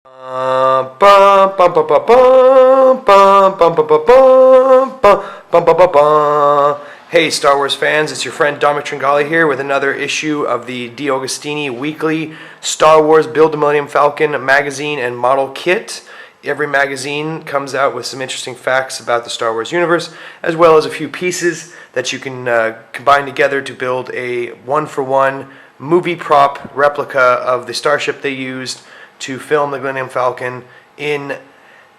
Bum, bum, bum, bum, bum, bum, bum, bum, bum, bum, bum, bum, bum, bum, bum. Hey, Star Wars fans, it's your friend Dominic Tringali here with another issue of the D. Augustini weekly Star Wars Build the Millennium Falcon magazine and model kit. Every magazine comes out with some interesting facts about the Star Wars universe, as well as a few pieces that you can combine together to build a one-for-one movie prop replica of the starship they used to film the Millennium Falcon in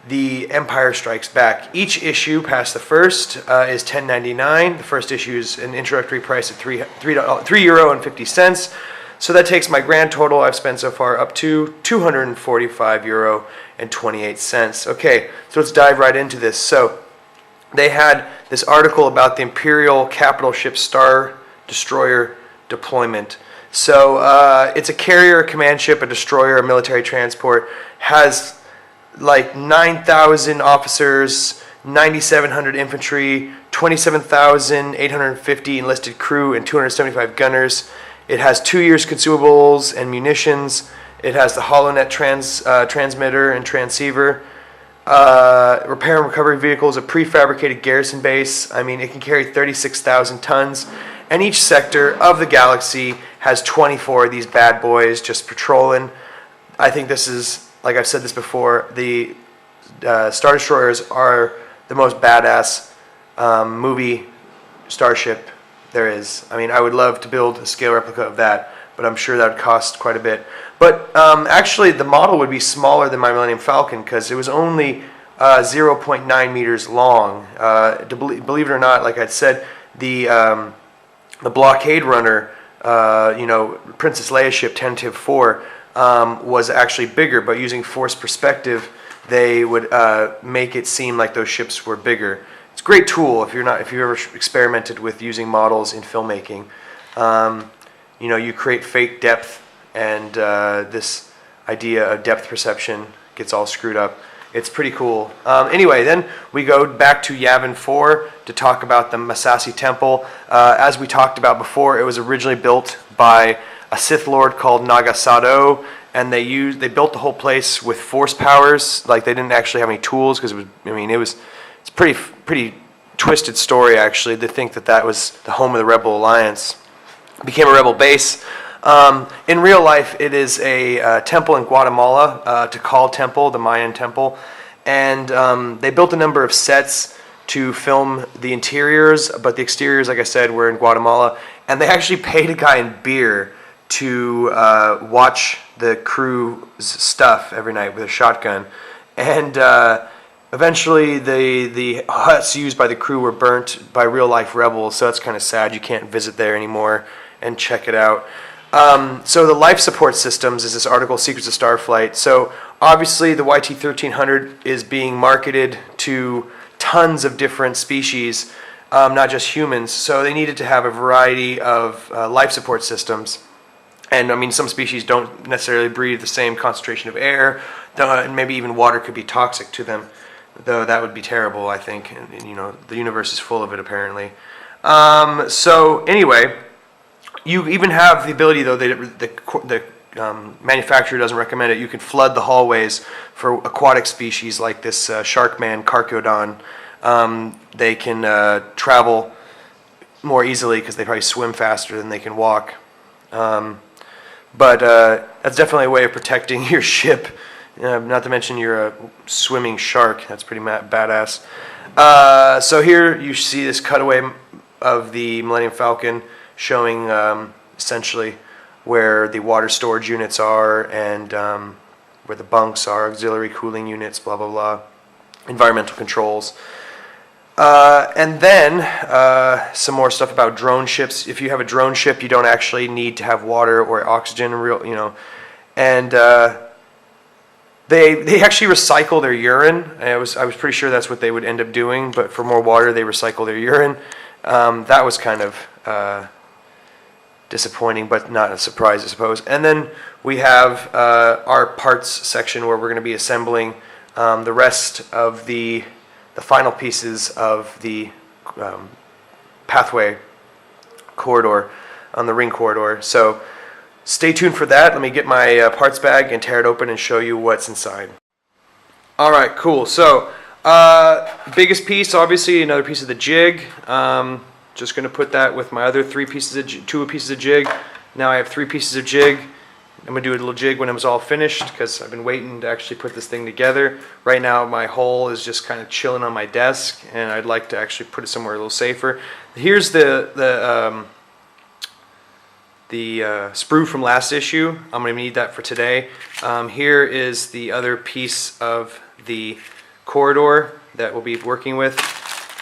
The Empire Strikes Back. Each issue past the first is $10.99. The first issue is an introductory price of €3.50. So that takes my grand total I've spent so far up to €245.28. Okay, so let's dive right into this. So they had this article about the Imperial capital ship Star Destroyer deployment. So it's a carrier, a command ship, a destroyer, a military transport. Has like 9,000 officers, 9,700 infantry, 27,850 enlisted crew, and 275 gunners. It has 2 years consumables and munitions. It has the HoloNet transmitter and transceiver. Repair and recovery vehicles, a prefabricated garrison base. I mean, it can carry 36,000 tons. And each sector of the galaxy has 24 of these bad boys just patrolling. I think this is, like I've said this before, the Star Destroyers are the most badass movie starship there is. I mean, I would love to build a scale replica of that, but I'm sure that would cost quite a bit. But actually, the model would be smaller than my Millennium Falcon because it was only 0.9 meters long. Believe it or not, like I said, the blockade runner, Princess Leia's ship 10-4, was actually bigger, but using force perspective, they would make it seem like those ships were bigger. It's a great tool if you've ever experimented with using models in filmmaking. You create fake depth, and this idea of depth perception gets all screwed up. It's pretty cool. Anyway, then we go back to Yavin 4 to talk about the Massassi Temple. As we talked about before, it was originally built by a Sith Lord called Nagasado, and they built the whole place with force powers. Like, they didn't actually have any tools because it's pretty twisted story actually to think that was the home of the Rebel Alliance. It became a rebel base. In real life, it is a temple in Guatemala, Tikal Temple, the Mayan temple, and they built a number of sets to film the interiors, but the exteriors, like I said, were in Guatemala, and they actually paid a guy in beer to watch the crew's stuff every night with a shotgun, and eventually the huts used by the crew were burnt by real-life rebels, so it's kind of sad. You can't visit there anymore and check it out. So the life support systems is this article, Secrets of Starflight. So obviously the YT-1300 is being marketed to tons of different species, not just humans. So they needed to have a variety of life support systems. And I mean, some species don't necessarily breathe the same concentration of air, and maybe even water could be toxic to them, though that would be terrible, I think. And the universe is full of it, apparently. So anyway, you even have the ability, though the manufacturer doesn't recommend it. You can flood the hallways for aquatic species like this sharkman Carcharodon. They can travel more easily because they probably swim faster than they can walk. But that's definitely a way of protecting your ship. Not to mention you're a swimming shark. That's pretty badass. So here you see this cutaway of the Millennium Falcon, showing essentially where the water storage units are and where the bunks are, auxiliary cooling units, blah, blah, blah, environmental controls. And then some more stuff about drone ships. If you have a drone ship, you don't actually need to have water or oxygen, and they actually recycle their urine. I was pretty sure that's what they would end up doing, but for more water, they recycle their urine. That was kind of disappointing, but not a surprise, I suppose. And then we have our parts section where we're going to be assembling the rest of the final pieces of the pathway corridor on the ring corridor. So stay tuned for that. Let me get my parts bag and tear it open and show you what's inside. Alright, cool. So, biggest piece, obviously, another piece of the jig. Just going to put that with my other two pieces of jig. Now I have 3 pieces of jig. I'm going to do a little jig when it was all finished because I've been waiting to actually put this thing together. Right now my hole is just kind of chilling on my desk, and I'd like to actually put it somewhere a little safer. Here's the sprue from last issue. I'm going to need that for today. Here is the other piece of the corridor that we'll be working with.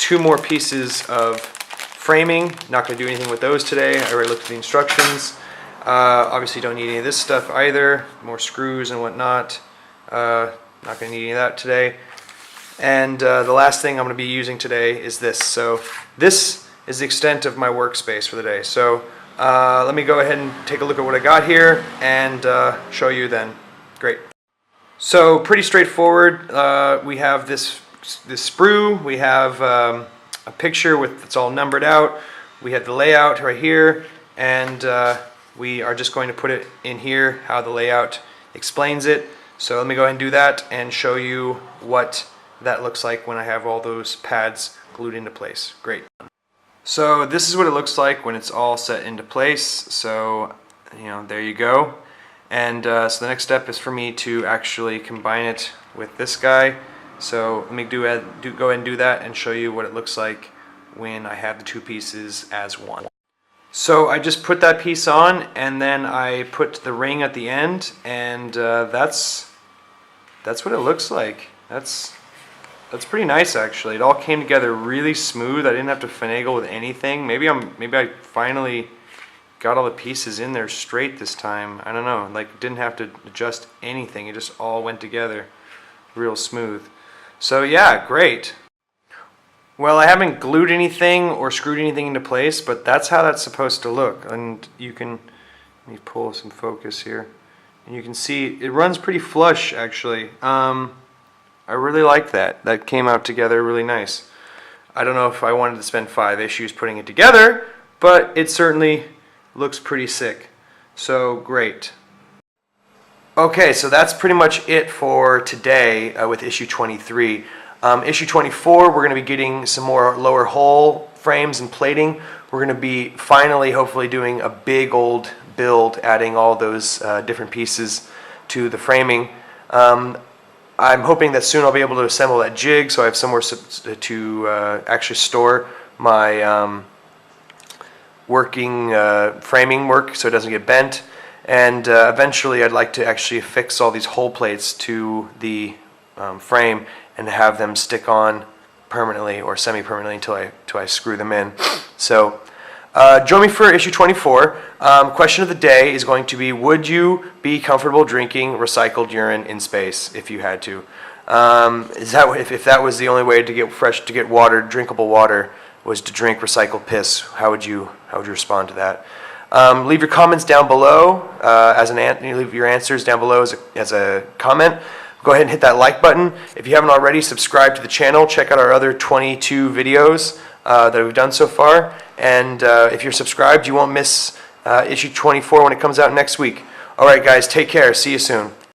2 more pieces of framing. Not going to do anything with those today. I already looked at the instructions. Obviously don't need any of this stuff either. More screws and whatnot. Not going to need any of that today. And the last thing I'm going to be using today is this. So this is the extent of my workspace for the day. So let me go ahead and take a look at what I got here and show you then. Great. So pretty straightforward. We have this sprue. We have a picture with it's all numbered out. We have the layout right here, and we are just going to put it in here how the layout explains it. So let me go ahead and do that and show you what that looks like when I have all those pads glued into place. Great. So this is what it looks like when it's all set into place. So, you know, there you go. And so the next step is for me to actually combine it with this guy. So let me go ahead and do that and show you what it looks like when I have the 2 pieces as one. So I just put that piece on, and then I put the ring at the end, and that's what it looks like. That's pretty nice, actually. It all came together really smooth. I didn't have to finagle with anything. Maybe I finally got all the pieces in there straight this time. I don't know. Like, didn't have to adjust anything. It just all went together real smooth. So yeah, great. Well, I haven't glued anything or screwed anything into place, but that's how that's supposed to look. And you can, let me pull some focus here, and you can see it runs pretty flush, actually. I really like that. That came out together really nice. I don't know if I wanted to spend 5 issues putting it together, but it certainly looks pretty sick. So great. Okay, so that's pretty much it for today with issue 23. Issue 24, we're going to be getting some more lower hull frames and plating. We're going to be finally, hopefully, doing a big old build, adding all those different pieces to the framing. I'm hoping that soon I'll be able to assemble that jig, so I have somewhere to actually store my working framing work so it doesn't get bent. And eventually I'd like to actually affix all these hull plates to the frame and have them stick on permanently or semi-permanently until I screw them in. So join me for issue 24. Question of the day is going to be, would you be comfortable drinking recycled urine in space if you had to? If that was the only way to get water, drinkable water, was to drink recycled piss, how would you respond to that? Leave your comments down below leave your answers down below as a comment. Go ahead and hit that like button. If you haven't already, subscribe to the channel. Check out our other 22 videos that we've done so far. And if you're subscribed, you won't miss issue 24 when it comes out next week. All right, guys, take care. See you soon.